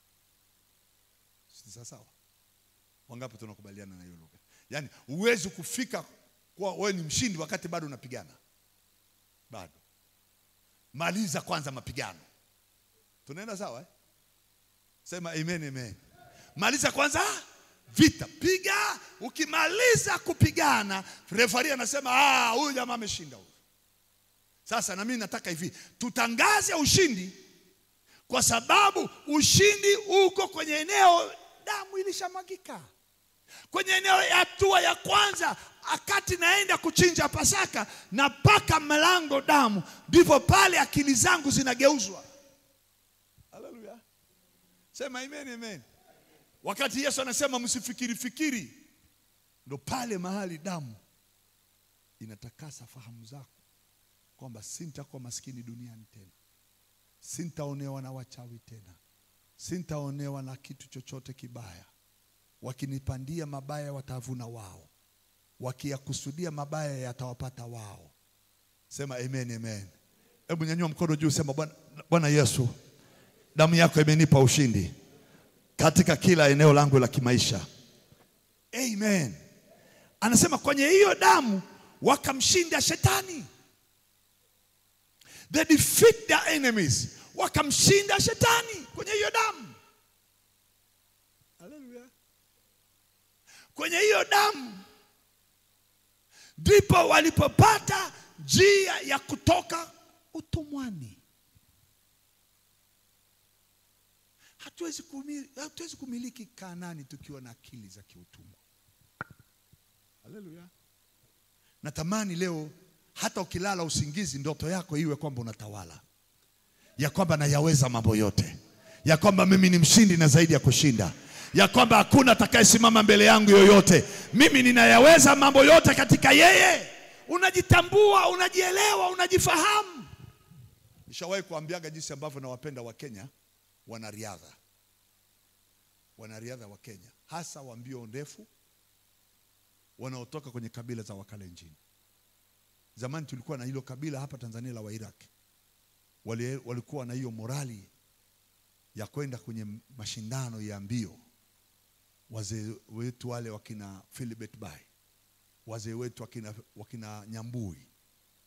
Sasa sawa? Wangapi tunakubaliana na hiyo lugha? Yaani uwezi kufika kwa wewe ni mshindi wakati bado unapigana. Bado. Maliza kwanza mapigano. Tunaenda sawa eh? Sema amen, amen. Maliza kwanza vita. Piga, ukimaliza kupigana, referee anasema huyu jamaa ameshinda huyu. Sasa na mimi nataka hivi, tutangaze ushindi, kwa sababu ushindi uko kwenye eneo damu ilishamwagika. Kwenye eneo ya hatua ya kwanza, akati naenda kuchinja Pasaka na paka mlango damu, ndipo pale akili zangu zinageuzwa. Haleluya. Sema amen, amen. Wakati Yesu anasema msifikiri fikiri, ndo pale mahali damu inatakasa fahamu zako kwamba sintakuwa maskini duniani tena. Sintaonewa na wachawi tena. Sintaonewa na kitu chochote kibaya. Wakinipandia mabaya watavuna wao. Wakiyakusudia mabaya yatawapata wao. Sema amen, amen. Hebu nyanyua mkono juu, sema Bwana Yesu, damu yako imenipa ushindi katika kila eneo langu la kimaisha. Amen. Anasema kwenye hiyo damu wakamshinda shetani. They defeat their enemies. Wakamshinda shetani kwenye hiyo damu. Haleluya. Kwenye hiyo damu ndipo walipopata njia ya kutoka utumwani. Hatuwezi kumiliki Kanaani tukiwa na akili za kiutumwa. Haleluya. Natamani leo hata ukilala usingizi, ndoto yako iwe kwamba unatawala, ya kwamba nayaweza mambo yote, ya kwamba mimi ni mshindi na zaidi ya kushinda, ya kwamba hakuna atakayesimama mbele yangu yoyote. Mimi ninayaweza mambo yote katika yeye. Unajitambua, unajielewa, unajifahamu. Nishawahi kuambiaga jinsi ambavyo nawapenda wa Kenya wanariadha. Wanariadha wa Kenya, hasa wa mbio ndefu, wanaotoka kwenye kabila za Wakalenjin. Zamani tulikuwa na hilo kabila hapa Tanzania la Wairaki. Walikuwa na hiyo morali ya kwenda kwenye mashindano ya mbio. Wazee wetu wale wakina Philibert Bayi, wazee wetu wakina Nyambui,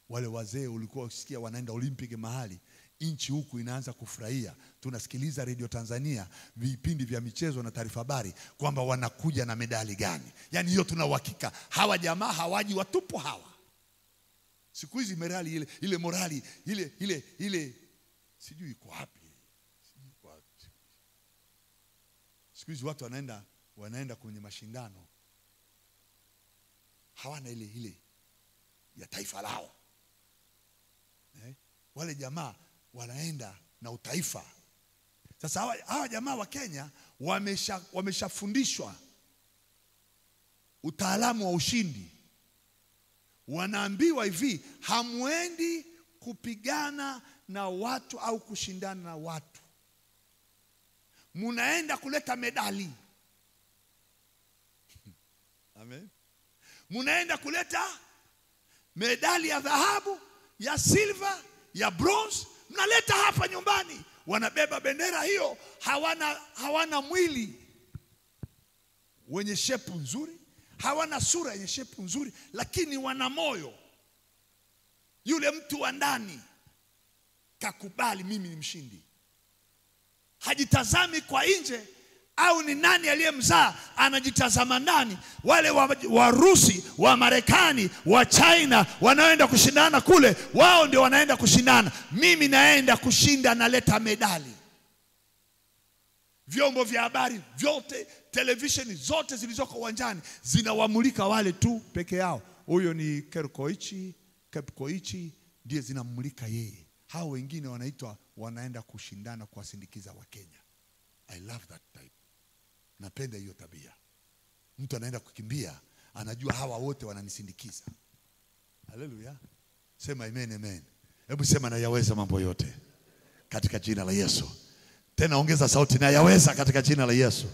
wale wazee ulikuwa usikia wanaenda Olympic mahali, inchi huku inaanza kufurahia. Tunasikiliza Radio Tanzania vipindi vya michezo na taarifa habari kwamba wanakuja na medali gani. Yaani hiyo tuna uhakika hawa jamaa hawaji watupu hawa. Siku hizi morali ile morali ile sijui iko wapi. Siku hizi watu wanaenda kwenye mashindano, hawana ile ya taifa lao. Wale jamaa wanaenda na utaifa. Sasa hawa jamaa wa Kenya wameshafundishwa utaalamu wa ushindi. Wanaambiwa hivi, hamwendi kupigana na watu au kushindana na watu, munaenda kuleta medali. Amen. Munaenda kuleta medali ya dhahabu, ya silver, ya bronze, mnaleta hapa nyumbani. Wanabeba bendera hiyo, hawana mwili wenye shepu nzuri, hawana sura yenye shepu nzuri, lakini wana moyo. Yule mtu wa ndani kakubali mimi ni mshindi. Hajitazami kwa nje au ni nani aliyemzaa, anajitazama ndani. Wale Warusi, wa Marekani, wa China wanaoenda kushindana kule, wao ndio wanaenda kushindana. Mimi naenda kushinda, naleta medali. Vyombo vya habari vyote, televisheni zote zilizoko uwanjani zinawamulika wale tu peke yao. Huyo ni Kepkoichi ndiye zinamulika yeye. Hao wengine wanaitwa wanaenda kushindana kuwasindikiza wa Kenya. I love that type. Napenda hiyo tabia. Mtu anaenda kukimbia, anajua hawa wote wananisindikiza. Haleluya. Sema amen, amen. Hebu sema na yaweza mambo yote katika jina la Yesu. Tena ongeza sauti, na yaweza katika jina la Yesu.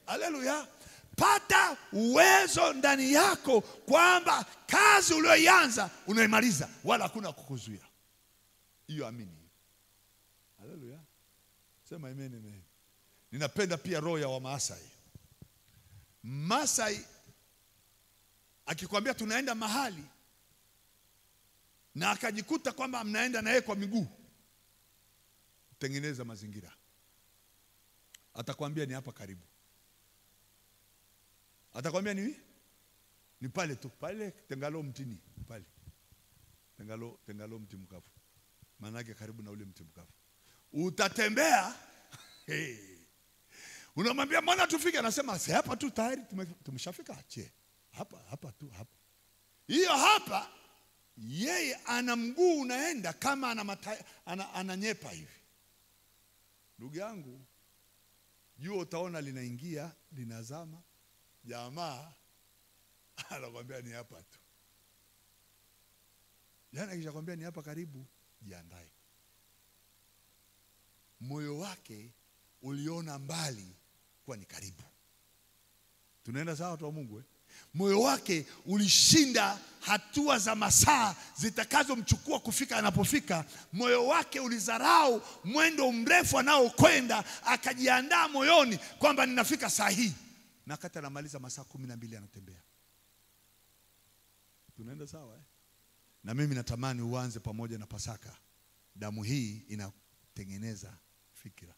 Haleluya. Pata uwezo ndani yako kwamba kazi uliyoianza unaimaliza, wala hakuna kukuzuia. Hiyo amini. Haleluya. Sema amen, amen. Ninapenda pia roho ya Wamasai. Masai akikwambia tunaenda mahali na akajikuta kwamba mnaenda na yeye kwa miguu, tengeneza mazingira. Atakwambia ni hapa karibu. Atakwambia ni pale tu, pale Tengalo mtini, pale. Tengalo mti mkavu. Maana yake karibu na ule mti mkavu. Utatembea, unamwambia mbona tufike, anasema si hapa tu tayari tumeshafika. Ache. Hapa tu hapa. Hiyo hapa, yeye ana mguu unaenda kama ananyepa hivi. Ndugu yangu, jua utaona linaingia, linazama. Jamaa anakuambia ni hapa tu. Jana kisha kwambia ni hapa karibu, jiandae. Moyo wake uliona mbali kwa ni karibu. Tunaenda sawa watu wa Mungu? Moyo wake ulishinda hatua za masaa zitakazomchukua kufika anapofika. Moyo wake ulizarau mwendo mrefu anaokwenda, akajiandaa moyoni kwamba ninafika saa hii. Na kata anamaliza masaa 12 anatembea. Tunaenda sawa? Na mimi natamani uanze pamoja na Pasaka. Damu hii inatengeneza fikira,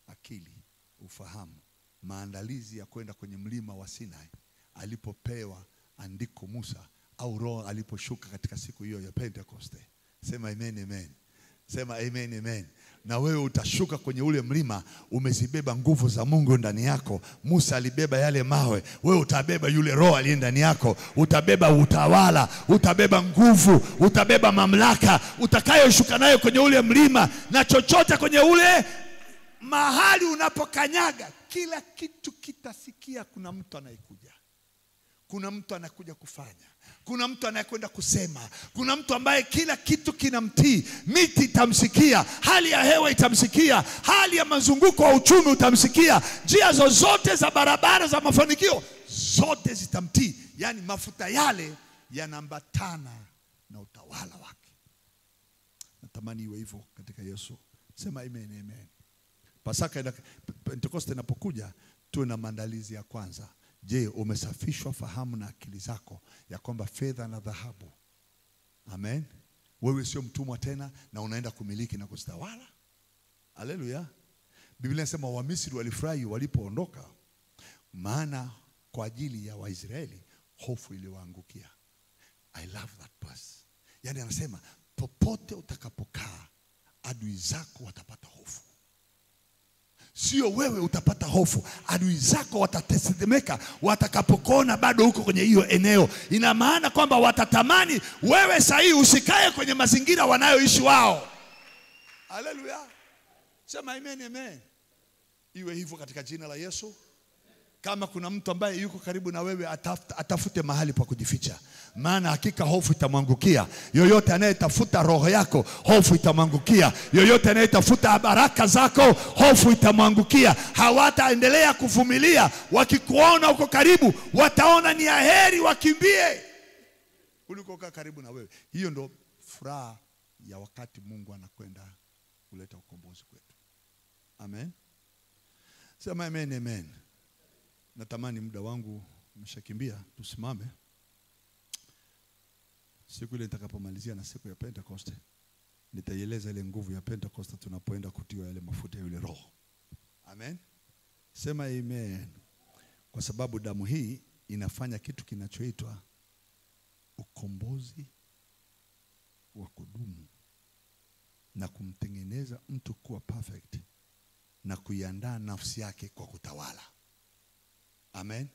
akili, ufahamu, maandalizi ya kwenda kwenye mlima wa Sinai alipopewa andiko Musa, au Roho aliposhuka katika siku hiyo ya Pentekoste. Sema amen, amen. Sema amen, amen. Na wewe utashuka kwenye ule mlima umezibeba nguvu za Mungu ndani yako. Musa alibeba yale mawe, wewe utabeba yule Roho aliye ndani yako. Utabeba utawala, utabeba nguvu, utabeba mamlaka utakayoshuka nayo kwenye ule mlima. Na chochote kwenye ule mahali unapokanyaga, kila kitu kitasikia kuna mtu anayekuja. Kuna mtu anakuja kufanya. Kuna mtu anayekwenda kusema. Kuna mtu ambaye kila kitu kinamtii. Miti itamsikia, hali ya hewa itamsikia, hali ya mazunguko wa uchumi utamsikia, njia zozote za barabara za mafanikio zote zitamtii. Yani mafuta yale yanaambatana na utawala wake. Natamani iwe hivyo katika Yesu. Sema amen, amen. Pasaka na Pentekoste inapokuja, tuwe na maandalizi ya kwanza. Je, umesafishwa fahamu na akili zako ya kwamba fedha na dhahabu, amen, wewe sio mtumwa tena na unaenda kumiliki na kustawala? Haleluya. Biblia inasema Wamisri walifurahi walipoondoka, maana kwa ajili ya Waisraeli hofu iliwaangukia. I love that verse. Yani anasema popote utakapokaa adui zako watapata hofu. Sio wewe utapata hofu, adui zako watatetemeka watakapokuona bado huko kwenye hiyo eneo. Ina maana kwamba watatamani wewe sahihi usikae kwenye mazingira wanayoishi wao. Haleluya. Sema amen, amen. Iwe hivyo katika jina la Yesu. Kama kuna mtu ambaye yuko karibu na wewe, atafute mahali pa kujificha. Maana hakika hofu itamwangukia. Yoyote anayetafuta roho yako, hofu itamwangukia. Yoyote anayetafuta baraka zako, hofu itamwangukia. Hawataendelea kuvumilia. Wakikuona uko karibu, wataona ni aheri wakimbie kuliko kukaa karibu na wewe. Hiyo ndo furaha ya wakati Mungu anakwenda kuleta ukombozi kwetu. Amen. Sema amen, amen. Natamani muda wangu umeshakimbia, tusimame. Siku ile nitakapomalizia na siku ya Pentekoste, nitaieleza ile nguvu ya Pentecost tunapoenda kutiwa yale mafuta ya yule Roho. Amen. Sema amen. Kwa sababu damu hii inafanya kitu kinachoitwa ukombozi wa kudumu na kumtengeneza mtu kuwa perfect na kuiandaa nafsi yake kwa kutawala. Amen.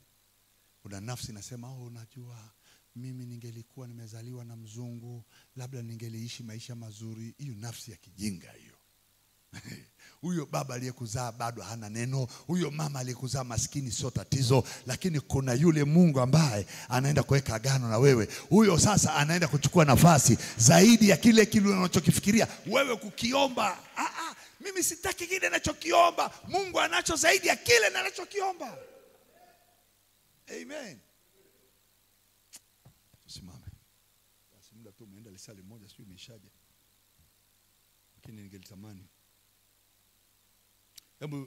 Kuna nafsi inasema, unajua mimi ningelikuwa nimezaliwa na mzungu, labda ningeliishi maisha mazuri. Hiyo nafsi ya kijinga hiyo. Huyo baba aliyekuzaa bado hana neno, huyo mama aliyekuzaa maskini sio tatizo, lakini kuna yule Mungu ambaye anaenda kuweka agano na wewe. Huyo sasa anaenda kuchukua nafasi zaidi ya kile unachokifikiria wewe kukiomba. Mimi sitaki kile ninachokiomba, Mungu anacho zaidi ya kile ninachokiomba. Amen. Tusimame. Basi muda tu umeenda, lisali moja sio imeshaje. Lakini ningelitamani.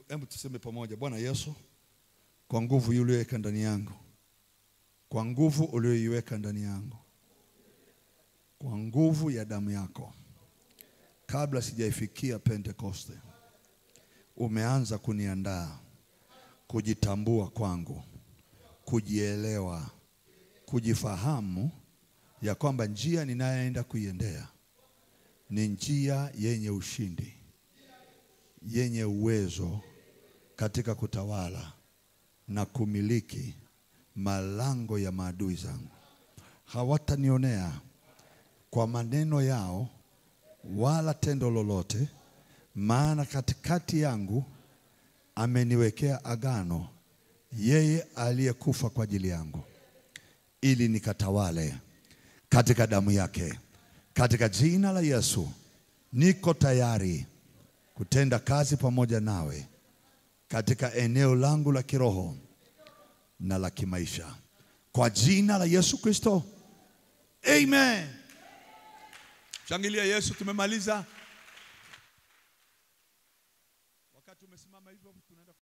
Hebu tuseme pamoja, Bwana Yesu, kwa nguvu uliyoweka ndani yangu, kwa nguvu uliyoiweka ndani yangu, kwa nguvu ya damu yako, kabla sijaifikia Pentekoste, umeanza kuniandaa kujitambua kwangu, kujielewa, kujifahamu ya kwamba njia ninayoenda kuiendea ni njia yenye ushindi, yenye uwezo katika kutawala na kumiliki malango ya maadui zangu. Hawatanionea kwa maneno yao wala tendo lolote, maana katikati yangu ameniwekea agano, yeye aliyekufa kwa ajili yangu, ili nikatawale katika damu yake. Katika jina la Yesu, niko tayari kutenda kazi pamoja nawe katika eneo langu la kiroho na la kimaisha. Kwa jina la Yesu Kristo. Amen. Shangilia Yesu, tumemaliza. Wakati umesimama hivyo tunaenda